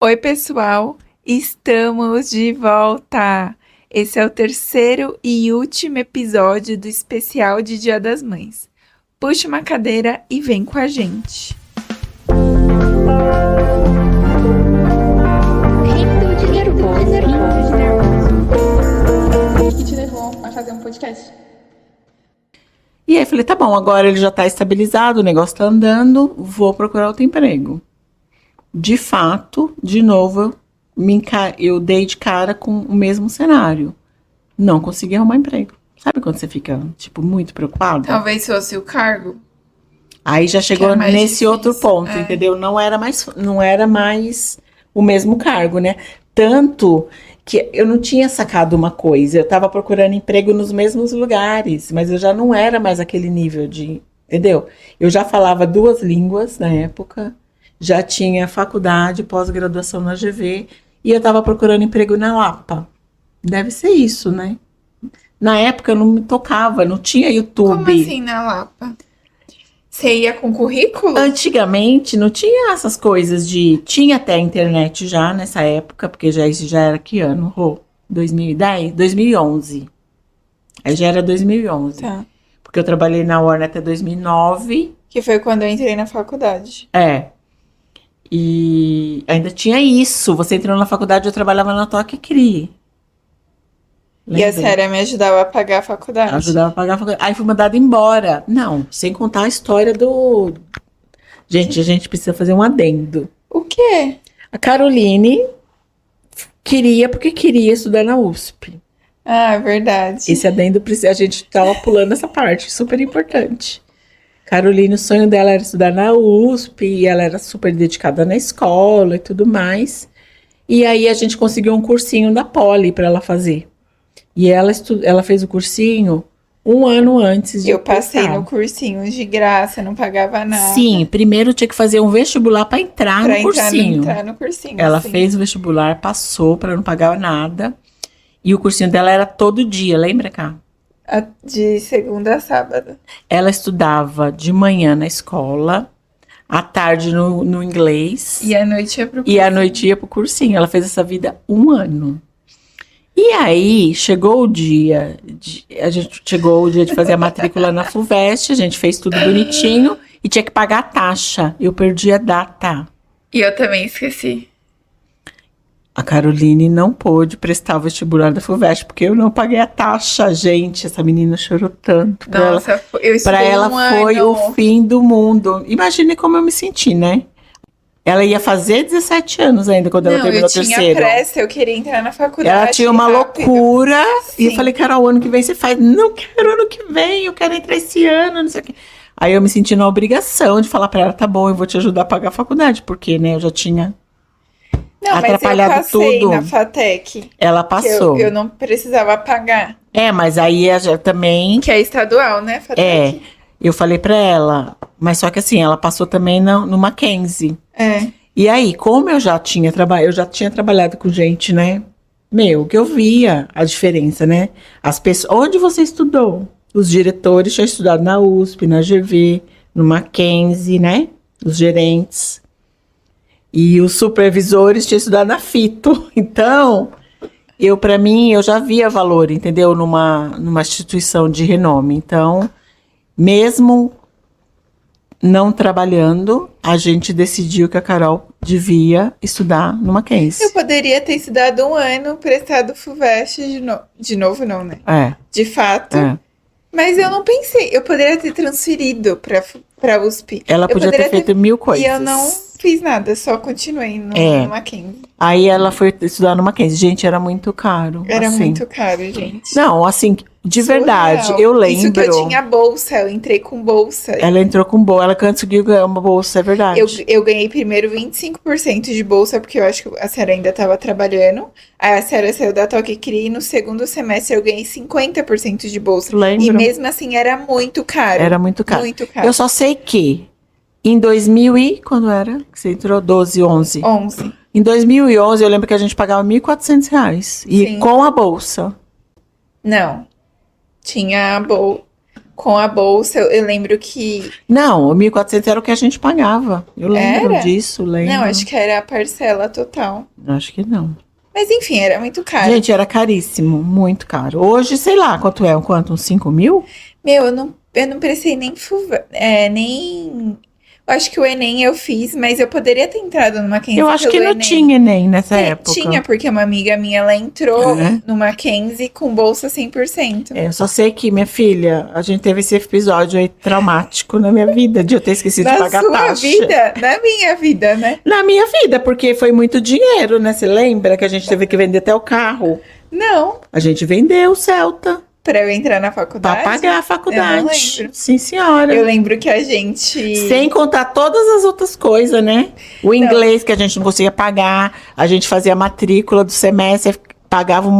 Oi, pessoal, estamos de volta! Esse é o terceiro e último episódio do especial de Dia das Mães. Puxa uma cadeira e vem com a gente. O que te levou a fazer um podcast? E aí falei, tá bom, agora ele já tá estabilizado, o negócio tá andando, vou procurar outro emprego. De fato, de novo, eu dei de cara com o mesmo cenário. Não consegui arrumar emprego. Sabe quando você fica, muito preocupado? Talvez fosse o cargo. Aí já chegou é mais nesse difícil, outro ponto, entendeu? Não era mais o mesmo cargo, né? Tanto que eu não tinha sacado uma coisa. Eu tava procurando emprego nos mesmos lugares, mas eu já não era mais aquele nível de, entendeu? Eu já falava 2 línguas na época, já tinha faculdade, pós-graduação na GV, e eu tava procurando emprego na Lapa. Deve ser isso, né? Na época eu não me tocava, não tinha YouTube. Como assim na Lapa? Você ia com currículo? Antigamente não tinha essas coisas de... Tinha até internet já nessa época, porque isso já era que ano? 2010? 2011. Aí já era 2011. Tá. Porque eu trabalhei na Warner até 2009. Que foi quando eu entrei na faculdade. É. E ainda tinha isso. Você entrou na faculdade, eu trabalhava na Toque Cri. E a Séria me ajudava a pagar a faculdade. Ajudava a pagar a faculdade. Aí fui mandada embora. Não, sem contar a história do... Gente, a gente precisa fazer um adendo. O quê? A Caroline queria estudar na USP. Ah, é verdade. Esse adendo, a gente tava pulando essa parte, super importante. Caroline, o sonho dela era estudar na USP, e ela era super dedicada na escola e tudo mais. E aí a gente conseguiu um cursinho da Poli para ela fazer. E ela fez o cursinho 1 ano antes de Eu passei passar. no cursinho de graça, não pagava nada. Sim, primeiro tinha que fazer um vestibular para entrar no cursinho. Entrar no cursinho. Ela sim. fez o vestibular, passou para não pagar nada. E o cursinho dela era todo dia, lembra, Cá? De segunda a sábado. Ela estudava de manhã na escola, à tarde no inglês. E à noite ia pro E à noite ia pro cursinho. Ela fez essa vida 1 ano. E aí, chegou o dia de fazer a matrícula na FUVEST, a gente fez tudo bonitinho e tinha que pagar a taxa. Eu perdi a data. E eu também esqueci. A Caroline não pôde prestar o vestibular da FUVEST, porque eu não paguei a taxa, gente. Essa menina chorou tanto. Nossa, eu estudei Pra ela foi ano. o fim do mundo. Imagine como eu me senti, né? Ela ia fazer 17 anos ainda quando ela terminou o terceiro. Eu tinha pressa, eu queria entrar na faculdade. Ela tinha uma rápido. loucura. E eu Sim. falei, Carol, ano que vem você faz. Não quero ano que vem, eu quero entrar esse ano, não sei o quê. Aí eu me senti na obrigação de falar pra ela, tá bom, eu vou te ajudar a pagar a faculdade. Porque, né, eu já tinha Não, atrapalhado mas eu passei tudo. na FATEC. Ela passou. Eu não precisava pagar. É, mas aí também... Que é estadual, né, FATEC? É, eu falei pra ela. Mas só que assim, ela passou também no Mackenzie. É. E aí, como eu já tinha trabalhado com gente, né? Que eu via a diferença, né? As pessoas, onde você estudou? Os diretores tinham estudado na USP, na GV, no Mackenzie, né? Os gerentes. E os supervisores tinham estudado na FITO. Então, pra mim, eu já via valor, entendeu? Numa instituição de renome. Então, mesmo não trabalhando, a gente decidiu que a Carol devia estudar no Mackenzie. Eu poderia ter estudado 1 ano, prestado FUVEST de novo não, né? É. De fato. É. Mas eu não pensei. Eu poderia ter transferido pra USP. Ela podia ter feito 1000 coisas. E eu não fiz nada, só continuei no Mackenzie. Aí ela foi estudar no Mackenzie. Gente, era muito caro. Era assim. muito caro, gente. Não, assim, de verdade, Surreal. eu lembro. Isso que eu tinha bolsa, eu entrei com bolsa. Ela entrou com bolsa, ela conseguiu ganhar uma bolsa, é verdade. Eu ganhei primeiro 25% de bolsa, porque eu acho que a Sarah ainda estava trabalhando. Aí a Sarah saiu da Toque Cri e no segundo semestre eu ganhei 50% de bolsa. Lembro. E mesmo assim era muito caro. Era muito caro. Muito caro. Eu só sei que em 2000 quando era? Que você entrou? 12, 11. 11. Em 2011, eu lembro que a gente pagava R$1.400. E Sim. com a bolsa. Não. Tinha a bolsa. Com a bolsa, eu lembro que... Não, o 1.400 era o que a gente pagava. Eu lembro Era? disso, lembro. Não, acho que era a parcela total. Acho que não. Mas enfim, era muito caro. Gente, era caríssimo, muito caro. Hoje, sei lá, quanto é? Uns 5 mil? Meu, eu não precisei nem... Eu acho que o Enem eu fiz, mas eu poderia ter entrado no Mackenzie Eu acho que pelo não Enem. tinha Enem nessa época. Tinha, porque uma amiga minha, ela entrou É? no Mackenzie com bolsa 100%. Eu só sei que, minha filha, a gente teve esse episódio aí traumático na minha vida, de eu ter esquecido de Na pagar sua taxa. vida? Na minha vida, né? Na minha vida, porque foi muito dinheiro, né? Você lembra que a gente teve que vender até o carro? Não. A gente vendeu o Celta Pra eu entrar na pra faculdade? pagar a Eu não faculdade. lembro. Sim, senhora. Eu lembro que a gente... Sem contar todas as outras coisas, né? O inglês que a gente não conseguia pagar, a gente fazia a matrícula do semestre, pagava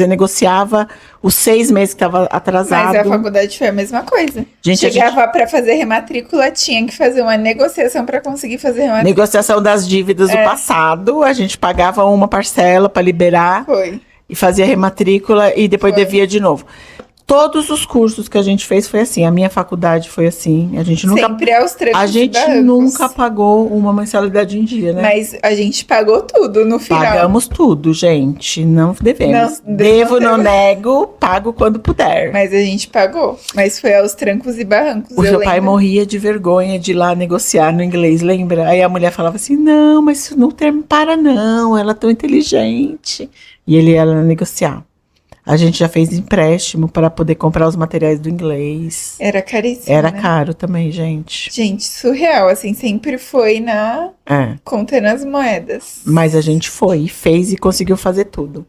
negociava os 6 meses que estava atrasado. Mas a faculdade foi a mesma coisa. Gente, a Chegava pra fazer rematrícula, tinha que fazer uma negociação pra conseguir fazer rematrícula. Negociação das dívidas do passado, a gente pagava uma parcela para liberar Foi. e fazia rematrícula e depois Foi. devia de novo. Todos os cursos que a gente fez foi assim. A minha faculdade foi assim. A gente nunca, Sempre aos trancos a e gente barrancos. nunca pagou uma mensalidade em dia, né? Mas a gente pagou tudo no final. Pagamos tudo, gente. Não devemos. Não, Devo, não temos. nego, pago quando puder. Mas a gente pagou. Mas foi aos trancos e barrancos. O eu seu pai lembro. morria de vergonha de ir lá negociar no inglês, lembra? Aí a mulher falava assim, não, mas isso não para não, ela é tão inteligente. E ele ia lá negociar. A gente já fez empréstimo para poder comprar os materiais do inglês. Era caríssimo, Era né? caro também, gente. Gente, surreal. Assim, sempre foi contando as moedas. Mas a gente foi, e fez e conseguiu fazer tudo.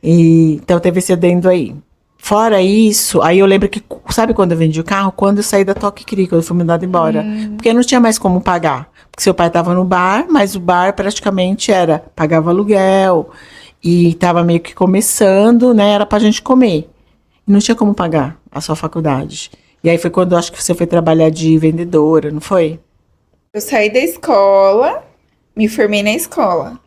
Então teve esse adendo aí. Fora isso, aí eu lembro que, sabe quando eu vendi o carro? Quando eu saí da Toque Cri, quando eu fui mandada embora. Porque não tinha mais como pagar. Porque seu pai estava no bar, mas o bar praticamente pagava aluguel. E tava meio que começando, né? Era pra gente comer. E não tinha como pagar a sua faculdade. E aí foi quando eu acho que você foi trabalhar de vendedora, não foi? Eu saí da escola, me formei na escola.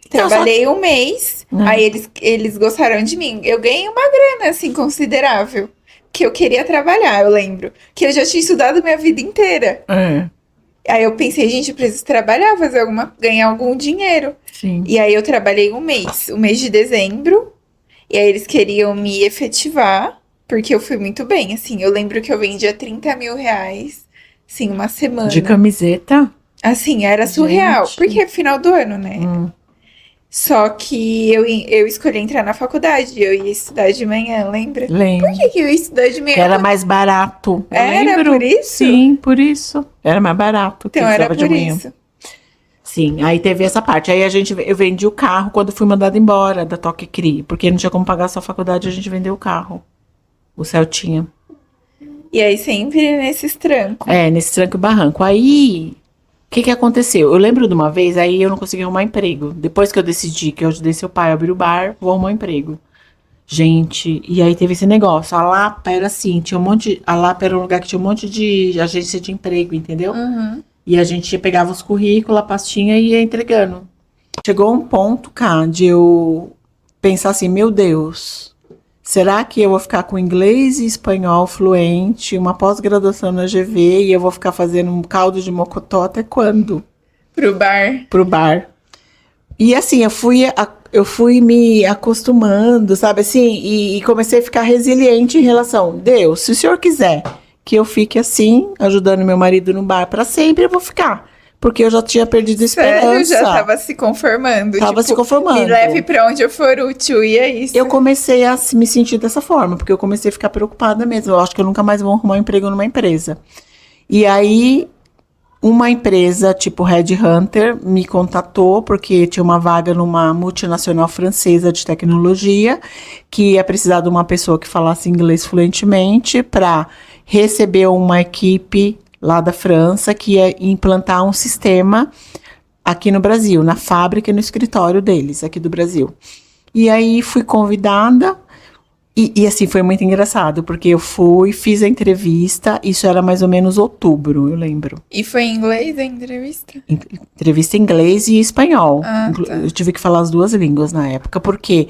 Então, Trabalhei um mês, aí eles gostaram de mim. Eu ganhei uma grana, assim, considerável. Que eu queria trabalhar, eu lembro. Que eu já tinha estudado minha vida inteira. É, Aí eu pensei, gente, eu preciso trabalhar, ganhar algum dinheiro. sim. E aí eu trabalhei o mês de dezembro. E aí eles queriam me efetivar, porque eu fui muito bem, assim. Eu lembro que eu vendia 30 mil reais, assim, uma semana. De camiseta? Assim, era surreal. Gente. Porque é final do ano, né? Só que eu escolhi entrar na faculdade. Eu ia estudar de manhã, lembra? Lembro. Por que eu ia estudar de manhã? Que era mais barato. Eu Era lembro. por isso? Sim, por isso. Era mais barato. Que Então era estudava de por manhã. isso. Sim, aí teve essa parte. Aí eu vendi o carro quando fui mandada embora da Toque Cri. Porque não tinha como pagar a sua faculdade, a gente vendeu o carro. O Celtinha. E aí sempre nesses trancos. Nesse tranco e barranco. Aí, o que aconteceu? Eu lembro de uma vez, aí eu não consegui arrumar emprego. Depois que eu decidi que eu ajudei seu pai a abrir o bar, vou arrumar um emprego. Gente, e aí teve esse negócio. A Lapa era assim, a Lapa era um lugar que tinha um monte de agência de emprego, entendeu? E a gente pegava os currículos, a pastinha e ia entregando. Chegou um ponto, cá, de eu pensar assim, meu Deus, será que eu vou ficar com inglês e espanhol fluente, uma pós-graduação na GV e eu vou ficar fazendo um caldo de mocotó até quando? Pro bar. Pro bar. E assim, eu fui me acostumando, sabe assim, e comecei a ficar resiliente em relação, Deus, se o senhor quiser que eu fique assim, ajudando meu marido no bar pra sempre, eu vou ficar. Porque eu já tinha perdido a esperança. Sério, já tava se conformando. Tava se conformando. Me leve pra onde eu for útil, e é isso. Eu comecei a me sentir dessa forma, porque eu comecei a ficar preocupada mesmo. Eu acho que eu nunca mais vou arrumar um emprego numa empresa. E aí, uma empresa tipo Red Hunter me contatou, porque tinha uma vaga numa multinacional francesa de tecnologia, que ia precisar de uma pessoa que falasse inglês fluentemente para receber uma equipe lá da França que ia implantar um sistema aqui no Brasil, na fábrica e no escritório deles, aqui do Brasil. E aí fui convidada, e assim, foi muito engraçado, porque eu fiz a entrevista, isso era mais ou menos outubro, eu lembro. E foi em inglês a entrevista? Entrevista em inglês e espanhol. Ah, tá. Eu tive que falar as duas línguas na época, porque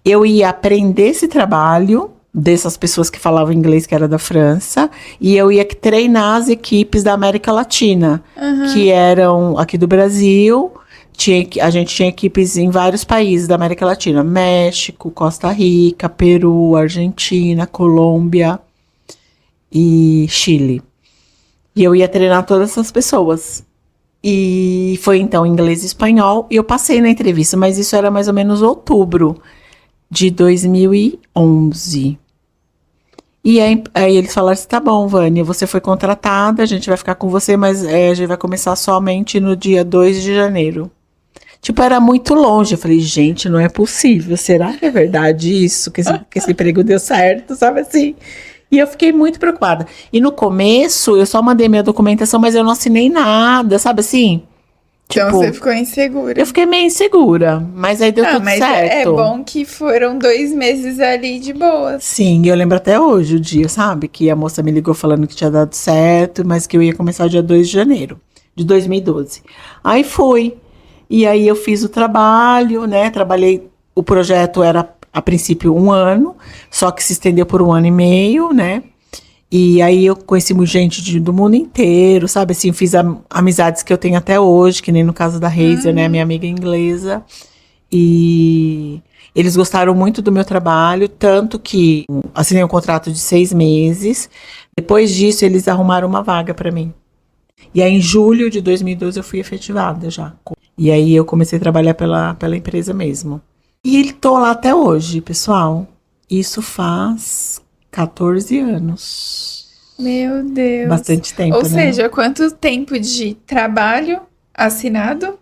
eu ia aprender esse trabalho dessas pessoas que falavam inglês, que era da França, e eu ia treinar as equipes da América Latina, que eram aqui do Brasil. A gente tinha equipes em vários países da América Latina: México, Costa Rica, Peru, Argentina, Colômbia e Chile. E eu ia treinar todas essas pessoas. E foi então inglês e espanhol, e eu passei na entrevista, mas isso era mais ou menos outubro de 2011. E aí eles falaram assim: tá bom, Vânia, você foi contratada, a gente vai ficar com você, mas a gente vai começar somente no dia 2 de janeiro. Tipo, era muito longe. Eu falei: gente, não é possível. Será que é verdade isso? Que esse emprego deu certo, sabe assim? E eu fiquei muito preocupada. E no começo, eu só mandei minha documentação, mas eu não assinei nada, sabe assim? Então Tipo, você ficou insegura. eu fiquei meio insegura, mas aí deu tudo mas certo. é bom que foram 2 meses ali de boas. Sim, eu lembro até hoje o dia, sabe? Que a moça me ligou falando que tinha dado certo, mas que eu ia começar dia 2 de janeiro de 2012. Aí fui. E aí eu fiz o trabalho, né? Trabalhei, o projeto era a princípio 1 ano, só que se estendeu por 1 ano e meio, né? E aí eu conheci muita gente do mundo inteiro, sabe? Assim, fiz amizades que eu tenho até hoje, que nem no caso da Hazel, né? Minha amiga inglesa. E eles gostaram muito do meu trabalho, tanto que assinei um contrato de 6 meses. Depois disso, eles arrumaram uma vaga para mim. E aí, em julho de 2012, eu fui efetivada já. E aí, eu comecei a trabalhar pela empresa mesmo. E tô lá até hoje, pessoal. Isso faz 14 anos. Meu Deus. Bastante tempo, Ou né? seja, quanto tempo de trabalho assinado?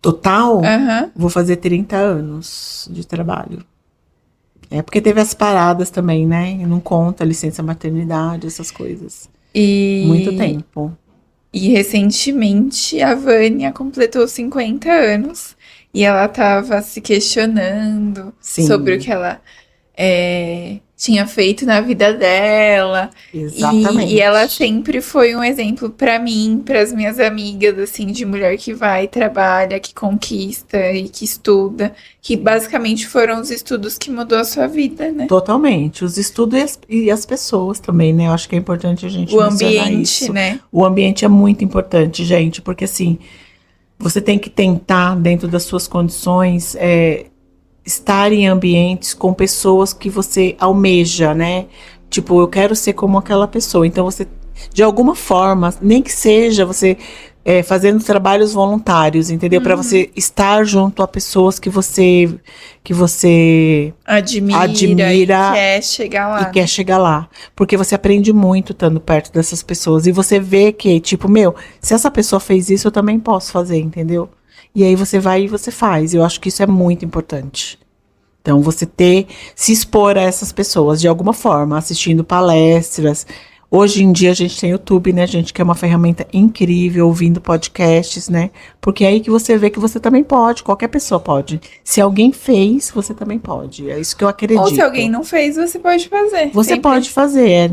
Total, Aham. vou fazer 30 anos de trabalho. É porque teve as paradas também, né? Não conta licença maternidade, essas coisas. E Muito tempo. E recentemente a Vânia completou 50 anos e ela estava se questionando Sim. sobre o que ela tinha feito na vida dela. Exatamente. E ela sempre foi um exemplo para mim, para as minhas amigas, assim, de mulher que vai, trabalha, que conquista e que estuda, que basicamente foram os estudos que mudou a sua vida, né? Totalmente. Os estudos e as pessoas também, né? Eu acho que é importante a gente O mencionar ambiente, isso. né? O ambiente é muito importante, gente, porque assim, você tem que tentar, dentro das suas condições, estar em ambientes com pessoas que você almeja, né? Tipo, eu quero ser como aquela pessoa. Então, você, de alguma forma, nem que seja você fazendo trabalhos voluntários, entendeu? Para você estar junto a pessoas que você Admira e quer chegar lá. e quer chegar lá. Porque você aprende muito estando perto dessas pessoas. E você vê que, tipo, se essa pessoa fez isso, eu também posso fazer, entendeu? E aí você vai e você faz. Eu acho que isso é muito importante. Então, você se expor a essas pessoas de alguma forma, assistindo palestras. Hoje em dia a gente tem YouTube, né, gente, que é uma ferramenta incrível, ouvindo podcasts, né? Porque é aí que você vê que você também pode, qualquer pessoa pode. Se alguém fez, você também pode. É isso que eu acredito. Ou se alguém não fez, você pode fazer. Você Sempre. pode fazer,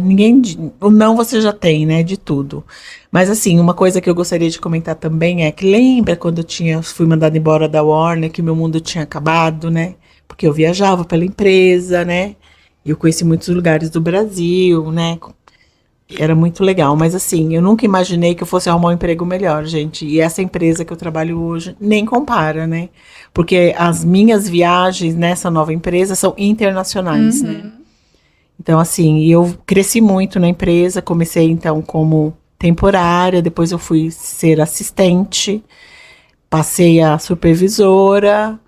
o não você já tem, né, de tudo. Mas assim, uma coisa que eu gostaria de comentar também é que lembra quando fui mandada embora da Warner, que meu mundo tinha acabado, né? Porque eu viajava pela empresa, né? Eu conheci muitos lugares do Brasil, né? Era muito legal, mas assim, eu nunca imaginei que eu fosse arrumar um emprego melhor, gente. E essa empresa que eu trabalho hoje nem compara, né? Porque as minhas viagens nessa nova empresa são internacionais, né? Então, assim, eu cresci muito na empresa, comecei então como temporária, depois eu fui ser assistente, passei a supervisora,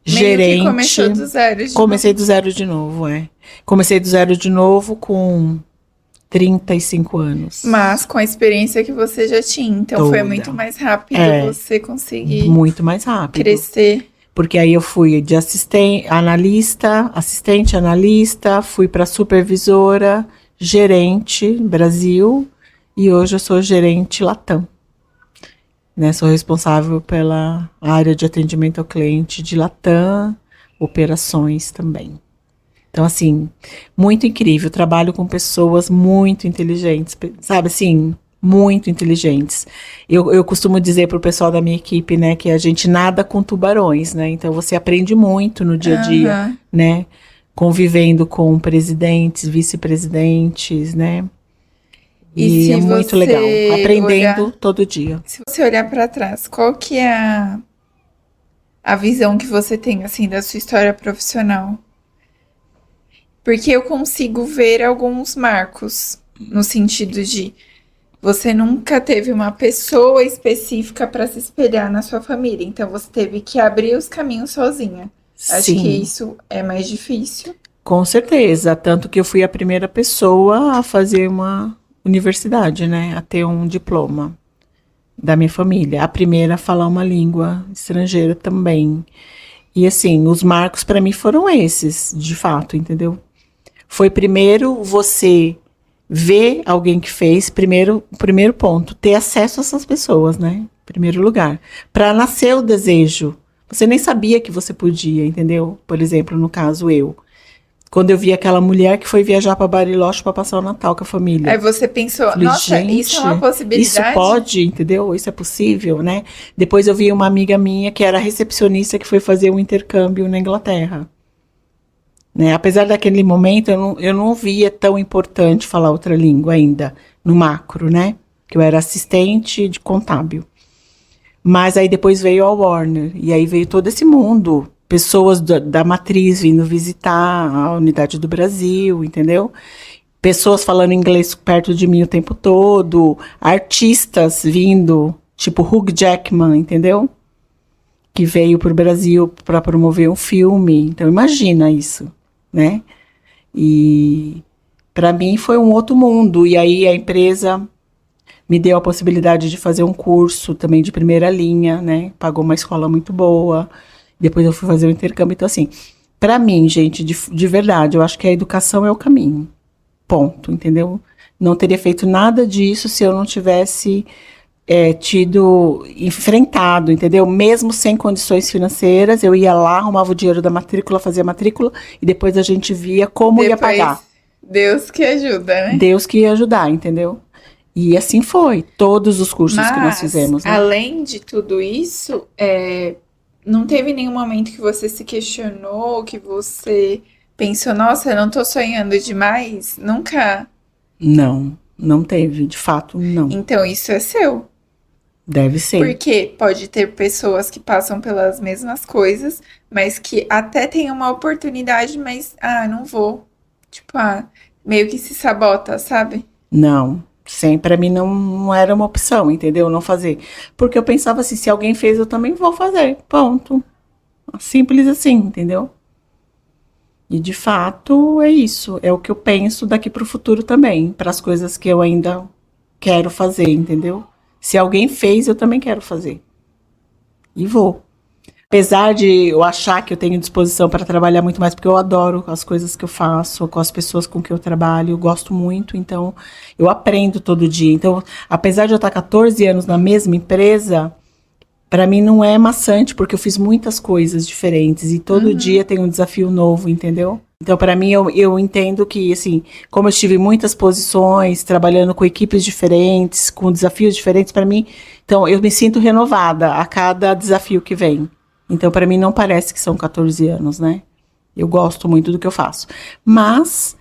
gerente. Que começou do zero de Comecei do zero de novo, Comecei do zero de novo com 35 anos. Mas com a experiência que você já tinha, então foi Toda. muito mais rápido você conseguir Muito mais rápido. crescer. Porque aí eu fui de assistente, analista, fui para supervisora, gerente Brasil, e hoje eu sou gerente Latam. Né, sou responsável pela área de atendimento ao cliente de Latam, operações também. Então, assim, muito incrível. Trabalho com pessoas muito inteligentes, sabe, assim, muito inteligentes. Eu costumo dizer pro pessoal da minha equipe, né, que a gente nada com tubarões, né? Então, você aprende muito no dia a dia, né? convivendo com presidentes, vice-presidentes, né? E se é muito você legal, aprendendo olhar- todo dia. Se você olhar pra trás, qual que é a visão que você tem, assim, da sua história profissional? Porque eu consigo ver alguns marcos, no sentido de você nunca teve uma pessoa específica para se espelhar na sua família, então você teve que abrir os caminhos sozinha. Acho que Sim, isso é mais difícil. com certeza. Tanto que eu fui a primeira pessoa a fazer uma universidade, né? A ter um diploma da minha família. A primeira a falar uma língua estrangeira também. E assim, os marcos para mim foram esses, de fato, entendeu? Foi primeiro você ver alguém que fez, primeiro ponto, ter acesso a essas pessoas, né? Em primeiro lugar. Para nascer o desejo. Você nem sabia que você podia, entendeu? Por exemplo, no caso eu. Quando eu vi aquela mulher que foi viajar para Bariloche para passar o Natal com a família. Aí você pensou, Falei, nossa, isso é uma gente, isso possibilidade? pode, entendeu? Isso é possível, né? Depois eu vi uma amiga minha que era recepcionista que foi fazer um intercâmbio na Inglaterra. Né? Apesar daquele momento, eu não via tão importante falar outra língua ainda, no macro, né? Que eu era assistente de contábil. Mas aí depois veio a Warner, e aí veio todo esse mundo. Pessoas da matriz vindo visitar a unidade do Brasil, entendeu? Pessoas falando inglês perto de mim o tempo todo, artistas vindo, tipo Hugh Jackman, entendeu? Que veio para o Brasil para promover um filme. Então imagina isso, né? E para mim foi um outro mundo. E aí a empresa me deu a possibilidade de fazer um curso também de primeira linha, né? Pagou uma escola muito boa. Depois eu fui fazer o intercâmbio. Então assim, para mim, gente, de verdade, eu acho que a educação é o caminho. Ponto, entendeu? Não teria feito nada disso se eu não tivesse enfrentado, entendeu? Mesmo sem condições financeiras, eu ia lá, arrumava o dinheiro da matrícula, fazia a matrícula e depois a gente via como ia Depois, pagar. Deus que ajuda, né? Deus que ia ajudar, entendeu? E assim foi, todos os cursos que nós Mas, fizemos, né? além de tudo isso, não teve nenhum momento que você se questionou, que você pensou, nossa, eu não tô sonhando demais? Nunca. Não, não teve, de fato, não. Então, isso é seu. Deve ser. Porque pode ter pessoas que passam pelas mesmas coisas, mas que até têm uma oportunidade, mas, não vou. Tipo, meio que se sabota, sabe? Não, sempre pra mim não era uma opção, entendeu? Não fazer. Porque eu pensava assim, se alguém fez, eu também vou fazer. Ponto. Simples assim, entendeu? E de fato é isso. É o que eu penso daqui pro futuro também. Para as coisas que eu ainda quero fazer, entendeu? Se alguém fez, eu também quero fazer. E vou. Apesar de eu achar que eu tenho disposição para trabalhar muito mais, porque eu adoro as coisas que eu faço, com as pessoas com que eu trabalho, eu gosto muito, então eu aprendo todo dia. Então, apesar de eu estar 14 anos na mesma empresa, para mim não é maçante, porque eu fiz muitas coisas diferentes e todo dia tem um desafio novo, entendeu? Então, para mim, eu entendo que, assim, como eu estive em muitas posições, trabalhando com equipes diferentes, com desafios diferentes, para mim, então eu me sinto renovada a cada desafio que vem. Então, para mim, não parece que são 14 anos, né? Eu gosto muito do que eu faço. Mas,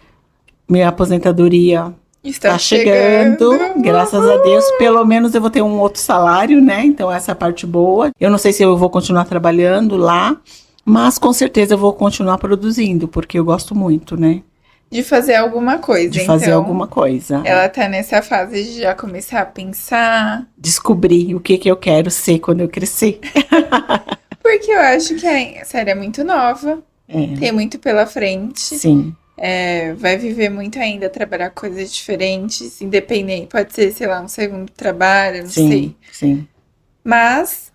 minha aposentadoria Está tá chegando, graças a Deus. Pelo menos eu vou ter um outro salário, né? Então, essa é a parte boa. Eu não sei se eu vou continuar trabalhando lá, mas com certeza eu vou continuar produzindo, porque eu gosto muito, né? De fazer alguma coisa, De fazer então. alguma coisa. Ela tá nessa fase de já começar a pensar. Descobrir o que eu quero ser quando eu crescer. Porque eu acho que a série é muito nova, tem muito pela frente. Sim, Vai viver muito ainda, trabalhar coisas diferentes, independente. Pode ser, sei lá, um segundo trabalho, não sei. sim. Mas,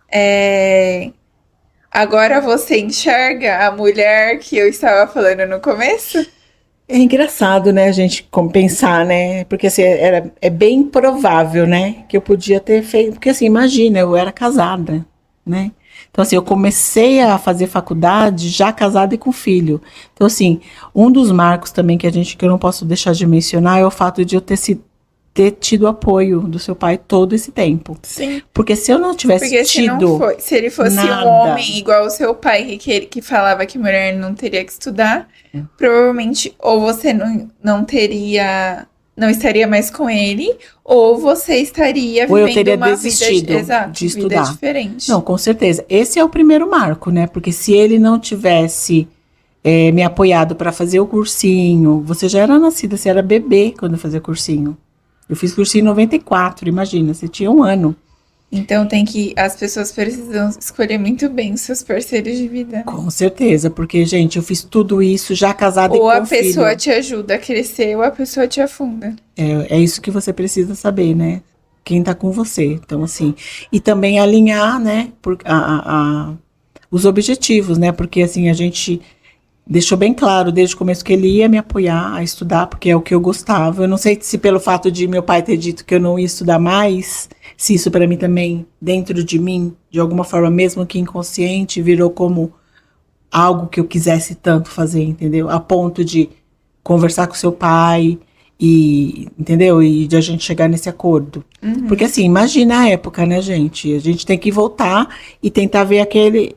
agora você enxerga a mulher que eu estava falando no começo? É engraçado, né, a gente pensar, né? Porque assim, é bem provável, né, que eu podia ter feito. Porque assim, imagina, eu era casada, né? Então, assim, eu comecei a fazer faculdade já casada e com filho. Então, assim, um dos marcos também que eu não posso deixar de mencionar é o fato de eu ter sido ter tido apoio do seu pai todo esse tempo. Sim. Porque se eu não tivesse Porque tido se ele fosse nada. um homem igual o seu pai, que falava que mulher não teria que estudar, provavelmente ou você não estaria mais com ele, ou você estaria Ou eu vivendo teria uma desistido vida, exato, de vida estudar. diferente. Não, com certeza. Esse é o primeiro marco, né? Porque se ele não tivesse me apoiado para fazer o cursinho, você já era nascida, você era bebê quando fazia cursinho. Eu fiz cursinho em 94, imagina, você tinha 1 ano. Então as pessoas precisam escolher muito bem os seus parceiros de vida, né? Com certeza, porque, gente, eu fiz tudo isso já casada e Ou com a filho. pessoa te ajuda a crescer, ou a pessoa te afunda. É isso que você precisa saber, né? Quem tá com você. Então, assim, e também alinhar, né, os objetivos, né? Porque, assim, a gente deixou bem claro desde o começo que ele ia me apoiar a estudar, porque é o que eu gostava. Eu não sei se pelo fato de meu pai ter dito que eu não ia estudar mais, se isso para mim também, dentro de mim, de alguma forma, mesmo que inconsciente, virou como algo que eu quisesse tanto fazer, entendeu? A ponto de conversar com seu pai e, entendeu? E de a gente chegar nesse acordo. Porque assim, imagina a época, né, gente? A gente tem que voltar e tentar ver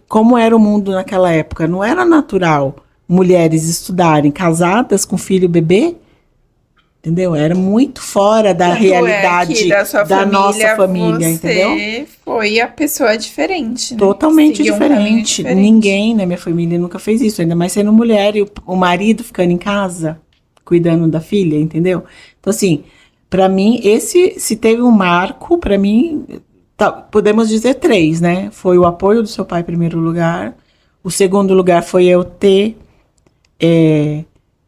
como era o mundo naquela época. Não era natural mulheres estudarem casadas com filho e bebê, entendeu? Era muito fora da Tanto realidade da nossa família, entendeu? Você foi a pessoa diferente, né? Totalmente Seguiu um caminho diferente. Ninguém na minha família nunca fez isso, ainda mais sendo mulher e o marido ficando em casa, cuidando da filha, entendeu? Então, assim, pra mim, se teve um marco, pra mim, podemos dizer 3, né? Foi o apoio do seu pai em primeiro lugar. O segundo lugar foi eu ter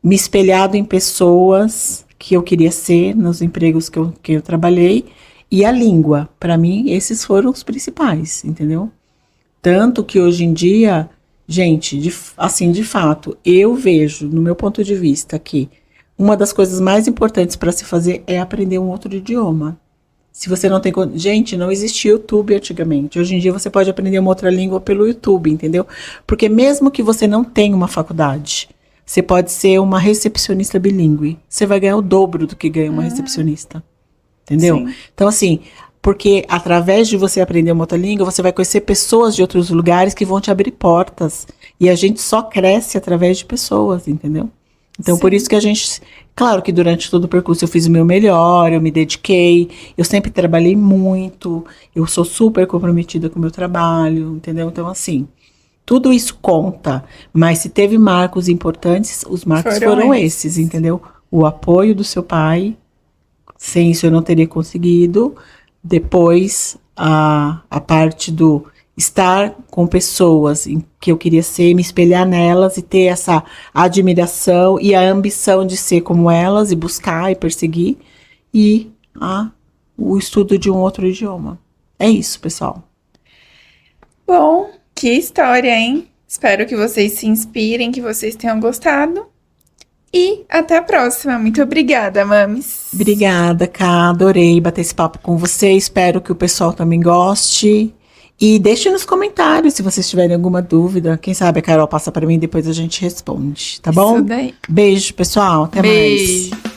me espelhado em pessoas que eu queria ser, nos empregos que eu trabalhei. E a língua, pra mim, esses foram os principais, entendeu? Tanto que hoje em dia, gente, de fato, eu vejo, no meu ponto de vista, que uma das coisas mais importantes para se fazer é aprender um outro idioma. Se você não tem... Gente, não existia YouTube antigamente. Hoje em dia você pode aprender uma outra língua pelo YouTube, entendeu? Porque mesmo que você não tenha uma faculdade, você pode ser uma recepcionista bilíngue. Você vai ganhar o dobro do que ganha uma recepcionista. Entendeu? Sim. Então, assim, porque através de você aprender uma outra língua, você vai conhecer pessoas de outros lugares que vão te abrir portas. E a gente só cresce através de pessoas, entendeu? Então, Sim. por isso que a gente... Claro que durante todo o percurso eu fiz o meu melhor, eu me dediquei, eu sempre trabalhei muito, eu sou super comprometida com o meu trabalho, entendeu? Então, assim, tudo isso conta. Mas se teve marcos importantes, os marcos foram esses, entendeu? O apoio do seu pai... Sem isso eu não teria conseguido. Depois, a parte do estar com pessoas em que eu queria ser, me espelhar nelas e ter essa admiração e a ambição de ser como elas e buscar e perseguir. E o estudo de um outro idioma. É isso, pessoal. Bom, que história, hein? Espero que vocês se inspirem, que vocês tenham gostado. E até a próxima. Muito obrigada, mames. Obrigada, Ká. Adorei bater esse papo com você. Espero que o pessoal também goste. E deixe nos comentários se vocês tiverem alguma dúvida. Quem sabe a Carol passa para mim e depois a gente responde, tá bom? Isso daí. Beijo, pessoal. Até mais. Beijo.